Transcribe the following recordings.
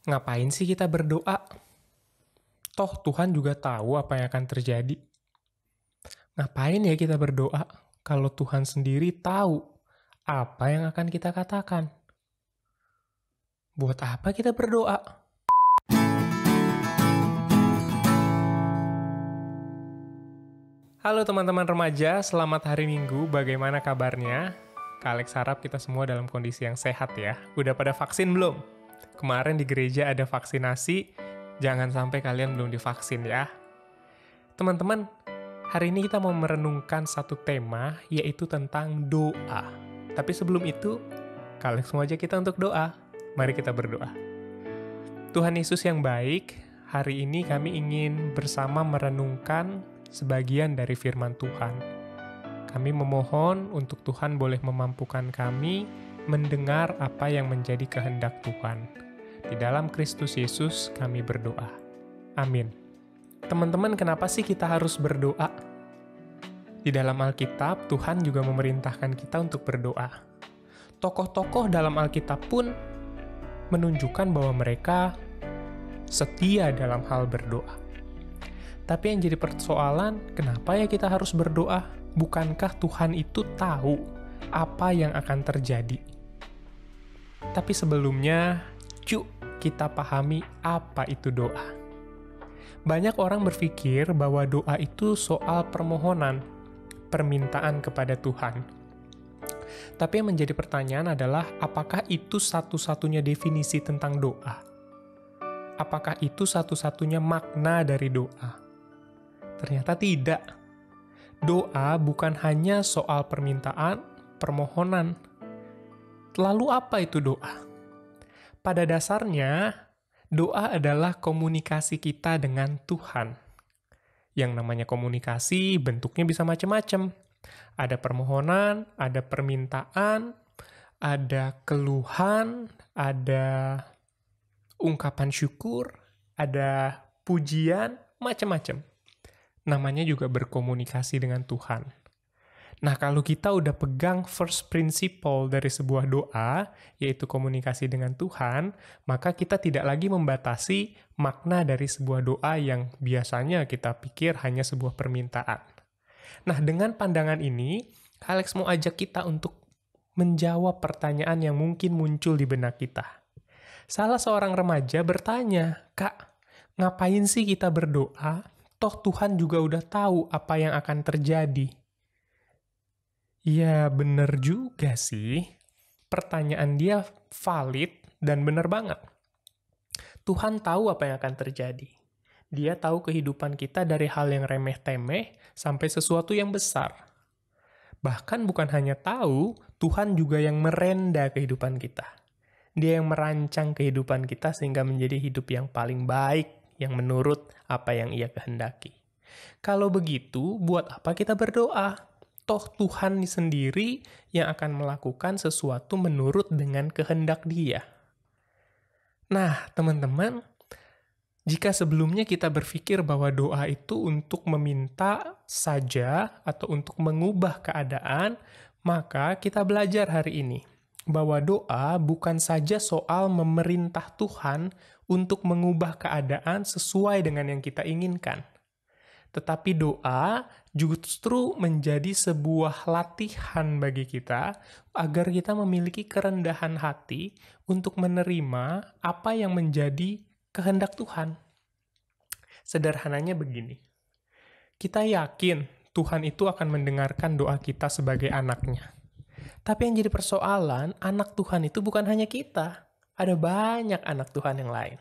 Ngapain sih kita berdoa? Toh Tuhan juga tahu apa yang akan terjadi. Ngapain ya kita berdoa kalau Tuhan sendiri tahu apa yang akan kita katakan? Buat apa kita berdoa? Halo teman-teman remaja, selamat hari Minggu. Bagaimana kabarnya? Kak Alex harap kita semua dalam kondisi yang sehat ya. Udah pada vaksin belum? Kemarin di gereja ada vaksinasi, jangan sampai kalian belum divaksin ya. Teman-teman, hari ini kita mau merenungkan satu tema, yaitu tentang doa. Tapi sebelum itu, Kak Alex mau ajak kita untuk doa. Mari kita berdoa. Tuhan Yesus yang baik, hari ini kami ingin bersama merenungkan sebagian dari firman Tuhan. Kami memohon untuk Tuhan boleh memampukan kami mendengar apa yang menjadi kehendak Tuhan. Di dalam Kristus Yesus kami berdoa. Amin. Teman-teman, kenapa sih kita harus berdoa? Di dalam Alkitab, Tuhan juga memerintahkan kita untuk berdoa. Tokoh-tokoh dalam Alkitab pun menunjukkan bahwa mereka setia dalam hal berdoa. Tapi yang jadi persoalan, kenapa ya kita harus berdoa? Bukankah Tuhan itu tahu apa yang akan terjadi? Tapi sebelumnya, yuk kita pahami apa itu doa. Banyak orang berpikir bahwa doa itu soal permohonan, permintaan kepada Tuhan. Tapi yang menjadi pertanyaan adalah, apakah itu satu-satunya definisi tentang doa? Apakah itu satu-satunya makna dari doa? Ternyata tidak. Doa bukan hanya soal permintaan, permohonan. Lalu apa itu doa? Pada dasarnya, doa adalah komunikasi kita dengan Tuhan. Yang namanya komunikasi bentuknya bisa macam-macam. Ada permohonan, ada permintaan, ada keluhan, ada ungkapan syukur, ada pujian, macam-macam. Namanya juga berkomunikasi dengan Tuhan. Nah, kalau kita udah pegang first principle dari sebuah doa, yaitu komunikasi dengan Tuhan, maka kita tidak lagi membatasi makna dari sebuah doa yang biasanya kita pikir hanya sebuah permintaan. Nah, dengan pandangan ini, Alex mau ajak kita untuk menjawab pertanyaan yang mungkin muncul di benak kita. Salah seorang remaja bertanya, "Kak, ngapain sih kita berdoa? Toh Tuhan juga udah tahu apa yang akan terjadi." Ya, bener juga sih. Pertanyaan dia valid dan bener banget. Tuhan tahu apa yang akan terjadi. Dia tahu kehidupan kita dari hal yang remeh-temeh sampai sesuatu yang besar. Bahkan bukan hanya tahu, Tuhan juga yang merenda kehidupan kita. Dia yang merancang kehidupan kita sehingga menjadi hidup yang paling baik, yang menurut apa yang Ia kehendaki. Kalau begitu, buat apa kita berdoa? Toh Tuhan sendiri yang akan melakukan sesuatu menurut dengan kehendak Dia. Nah, teman-teman, jika sebelumnya kita berpikir bahwa doa itu untuk meminta saja atau untuk mengubah keadaan, maka kita belajar hari ini bahwa doa bukan saja soal memerintah Tuhan untuk mengubah keadaan sesuai dengan yang kita inginkan. Tetapi doa justru menjadi sebuah latihan bagi kita agar kita memiliki kerendahan hati untuk menerima apa yang menjadi kehendak Tuhan. Sederhananya begini, kita yakin Tuhan itu akan mendengarkan doa kita sebagai anaknya. Tapi yang jadi persoalan, anak Tuhan itu bukan hanya kita. Ada banyak anak Tuhan yang lain.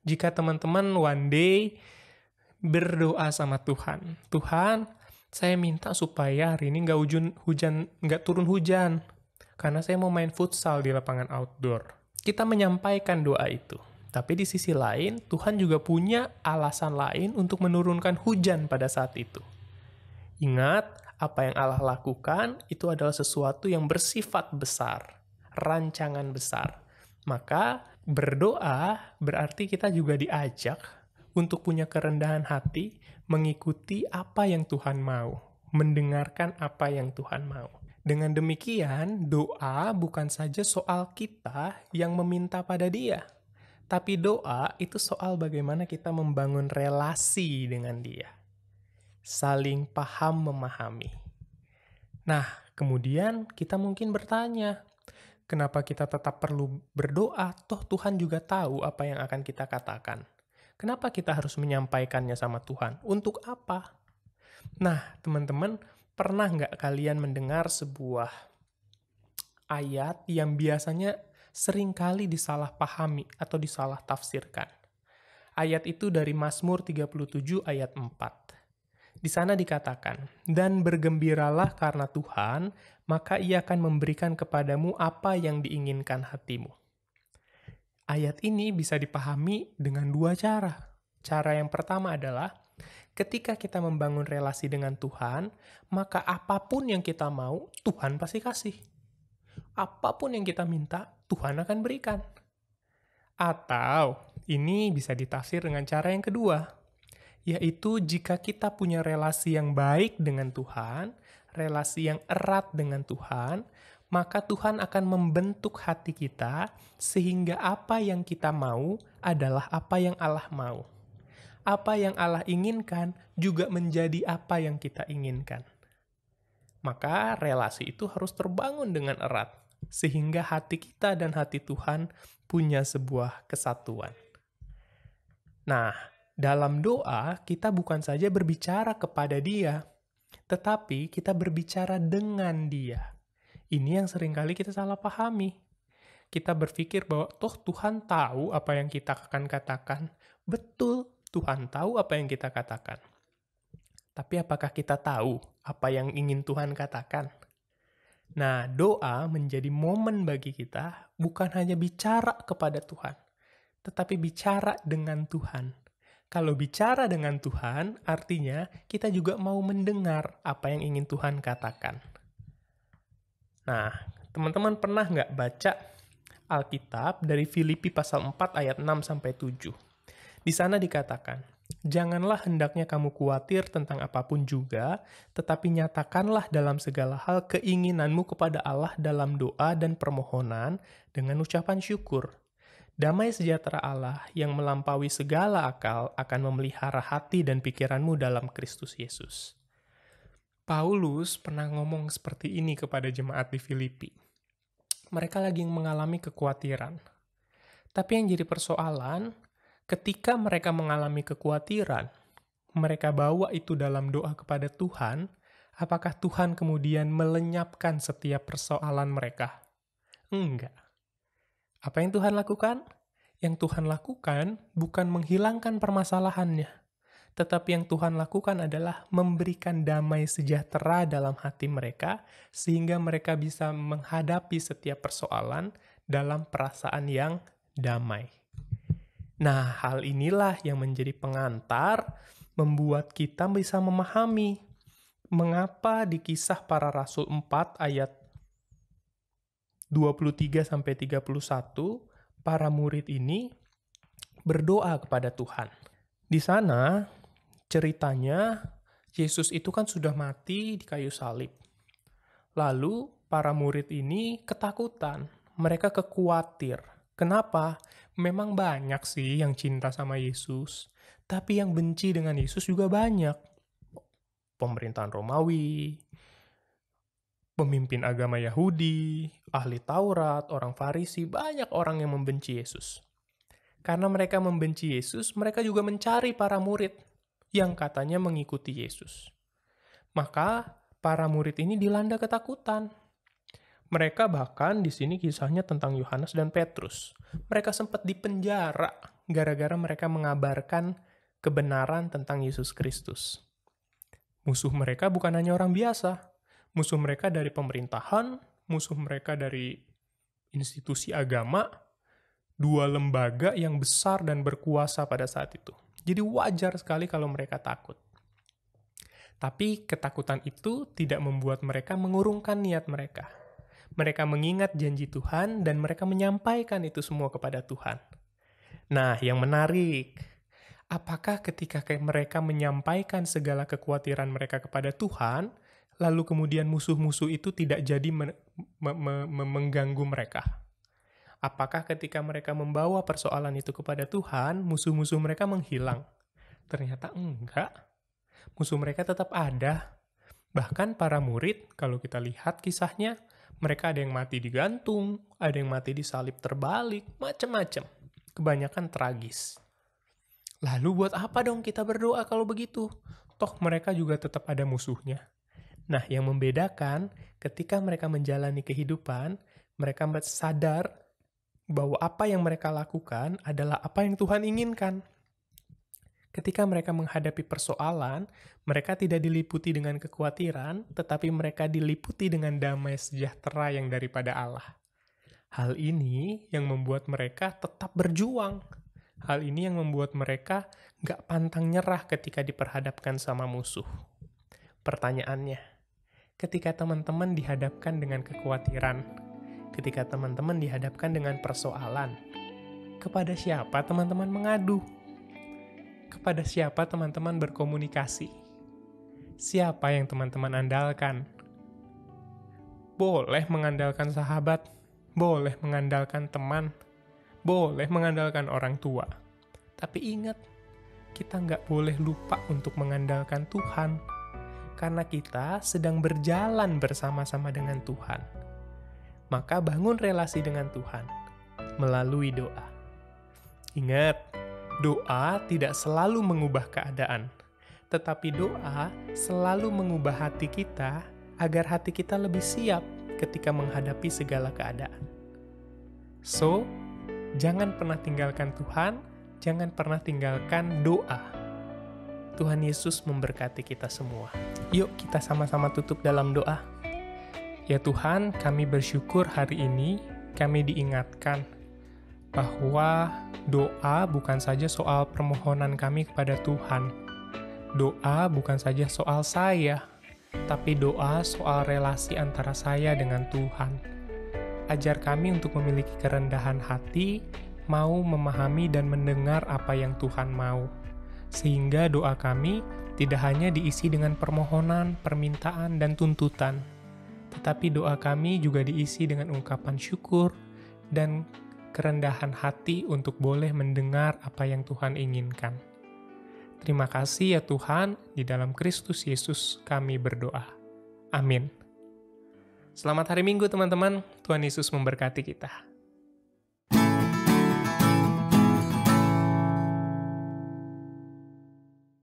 Jika teman-teman one day berdoa sama Tuhan, "Tuhan, saya minta supaya hari ini nggak turun hujan, karena saya mau main futsal di lapangan outdoor." Kita menyampaikan doa itu. Tapi di sisi lain, Tuhan juga punya alasan lain untuk menurunkan hujan pada saat itu. Ingat, apa yang Allah lakukan itu adalah sesuatu yang bersifat besar, rancangan besar. Maka berdoa berarti kita juga diajak untuk punya kerendahan hati, mengikuti apa yang Tuhan mau, mendengarkan apa yang Tuhan mau. Dengan demikian, doa bukan saja soal kita yang meminta pada Dia, Tapi doa itu soal bagaimana kita membangun relasi dengan Dia. Saling paham memahami. Nah, kemudian kita mungkin bertanya, kenapa kita tetap perlu berdoa? Toh Tuhan juga tahu apa yang akan kita katakan. Kenapa kita harus menyampaikannya sama Tuhan? Untuk apa? Nah, teman-teman, pernah nggak kalian mendengar sebuah ayat yang biasanya seringkali disalahpahami atau disalah tafsirkan? Ayat itu dari Mazmur 37 ayat 4. Di sana dikatakan, "Dan bergembiralah karena Tuhan, maka Ia akan memberikan kepadamu apa yang diinginkan hatimu." Ayat ini bisa dipahami dengan dua cara. Cara yang pertama adalah, ketika kita membangun relasi dengan Tuhan, maka apapun yang kita mau, Tuhan pasti kasih. Apapun yang kita minta, Tuhan akan berikan. Atau, ini bisa ditafsir dengan cara yang kedua, yaitu jika kita punya relasi yang baik dengan Tuhan, relasi yang erat dengan Tuhan, maka Tuhan akan membentuk hati kita sehingga apa yang kita mau adalah apa yang Allah mau. Apa yang Allah inginkan juga menjadi apa yang kita inginkan. Maka relasi itu harus terbangun dengan erat, sehingga hati kita dan hati Tuhan punya sebuah kesatuan. Nah, dalam doa, kita bukan saja berbicara kepada Dia, tetapi kita berbicara dengan Dia. Ini yang seringkali kita salah pahami. Kita berpikir bahwa toh Tuhan tahu apa yang kita akan katakan. Betul, Tuhan tahu apa yang kita katakan. Tapi apakah kita tahu apa yang ingin Tuhan katakan? Nah, doa menjadi momen bagi kita bukan hanya bicara kepada Tuhan, tetapi bicara dengan Tuhan. Kalau bicara dengan Tuhan, artinya kita juga mau mendengar apa yang ingin Tuhan katakan. Nah, teman-teman pernah nggak baca Alkitab dari Filipi pasal 4 ayat 6-7? Di sana dikatakan, "Janganlah hendaknya kamu khawatir tentang apapun juga, tetapi nyatakanlah dalam segala hal keinginanmu kepada Allah dalam doa dan permohonan dengan ucapan syukur. Damai sejahtera Allah yang melampaui segala akal akan memelihara hati dan pikiranmu dalam Kristus Yesus." Paulus pernah ngomong seperti ini kepada jemaat di Filipi. Mereka lagi mengalami kekhawatiran. Tapi yang jadi persoalan, ketika mereka mengalami kekhawatiran, mereka bawa itu dalam doa kepada Tuhan, apakah Tuhan kemudian melenyapkan setiap persoalan mereka? Enggak. Apa yang Tuhan lakukan? Yang Tuhan lakukan bukan menghilangkan permasalahannya, tetapi yang Tuhan lakukan adalah memberikan damai sejahtera dalam hati mereka, sehingga mereka bisa menghadapi setiap persoalan dalam perasaan yang damai. Nah, hal inilah yang menjadi pengantar, membuat kita bisa memahami mengapa di Kisah Para Rasul 4 ayat 23-31, para murid ini berdoa kepada Tuhan. Di sana, ceritanya, Yesus itu kan sudah mati di kayu salib. Lalu, para murid ini ketakutan. Mereka kekhawatir. Kenapa? Memang banyak sih yang cinta sama Yesus, tapi yang benci dengan Yesus juga banyak. Pemerintahan Romawi, pemimpin agama Yahudi, ahli Taurat, orang Farisi, banyak orang yang membenci Yesus. Karena mereka membenci Yesus, mereka juga mencari para murid yang katanya mengikuti Yesus. Maka para murid ini dilanda ketakutan. Mereka bahkan di sini kisahnya tentang Yohanes dan Petrus. Mereka sempat dipenjara gara-gara mereka mengabarkan kebenaran tentang Yesus Kristus. Musuh mereka bukan hanya orang biasa. Musuh mereka dari pemerintahan, musuh mereka dari institusi agama, dua lembaga yang besar dan berkuasa pada saat itu. Jadi wajar sekali kalau mereka takut. Tapi ketakutan itu tidak membuat mereka mengurungkan niat mereka. Mereka mengingat janji Tuhan dan mereka menyampaikan itu semua kepada Tuhan. Nah, yang menarik, apakah ketika mereka menyampaikan segala kekhawatiran mereka kepada Tuhan, lalu kemudian musuh-musuh itu tidak jadi mengganggu mereka? Apakah ketika mereka membawa persoalan itu kepada Tuhan, musuh-musuh mereka menghilang? Ternyata enggak. Musuh mereka tetap ada. Bahkan para murid, kalau kita lihat kisahnya, mereka ada yang mati digantung, ada yang mati disalib terbalik, macam-macam. Kebanyakan tragis. Lalu buat apa dong kita berdoa kalau begitu? Toh mereka juga tetap ada musuhnya. Nah, yang membedakan ketika mereka menjalani kehidupan, mereka sadar bahwa apa yang mereka lakukan adalah apa yang Tuhan inginkan. Ketika mereka menghadapi persoalan, mereka tidak diliputi dengan kekhawatiran, tetapi mereka diliputi dengan damai sejahtera yang daripada Allah. Hal ini yang membuat mereka tetap berjuang. Hal ini yang membuat mereka nggak pantang nyerah ketika diperhadapkan sama musuh. Pertanyaannya, ketika teman-teman dihadapkan dengan kekhawatiran, ketika teman-teman dihadapkan dengan persoalan, kepada siapa teman-teman mengadu? Kepada siapa teman-teman berkomunikasi? Siapa yang teman-teman andalkan? Boleh mengandalkan sahabat, boleh mengandalkan teman, boleh mengandalkan orang tua. Tapi ingat, kita nggak boleh lupa untuk mengandalkan Tuhan. Karena kita sedang berjalan bersama-sama dengan Tuhan. Maka bangun relasi dengan Tuhan melalui doa. Ingat, doa tidak selalu mengubah keadaan. Tetapi doa selalu mengubah hati kita agar hati kita lebih siap ketika menghadapi segala keadaan. So, jangan pernah tinggalkan Tuhan, jangan pernah tinggalkan doa. Tuhan Yesus memberkati kita semua. Yuk kita sama-sama tutup dalam doa. Ya Tuhan, kami bersyukur hari ini kami diingatkan bahwa doa bukan saja soal permohonan kami kepada Tuhan. Doa bukan saja soal saya, tapi doa soal relasi antara saya dengan Tuhan. Ajar kami untuk memiliki kerendahan hati, mau memahami dan mendengar apa yang Tuhan mau. Sehingga doa kami tidak hanya diisi dengan permohonan, permintaan, dan tuntutan. Tetapi doa kami juga diisi dengan ungkapan syukur dan kerendahan hati untuk boleh mendengar apa yang Tuhan inginkan. Terima kasih ya Tuhan, di dalam Kristus Yesus kami berdoa. Amin. Selamat hari Minggu teman-teman, Tuhan Yesus memberkati kita.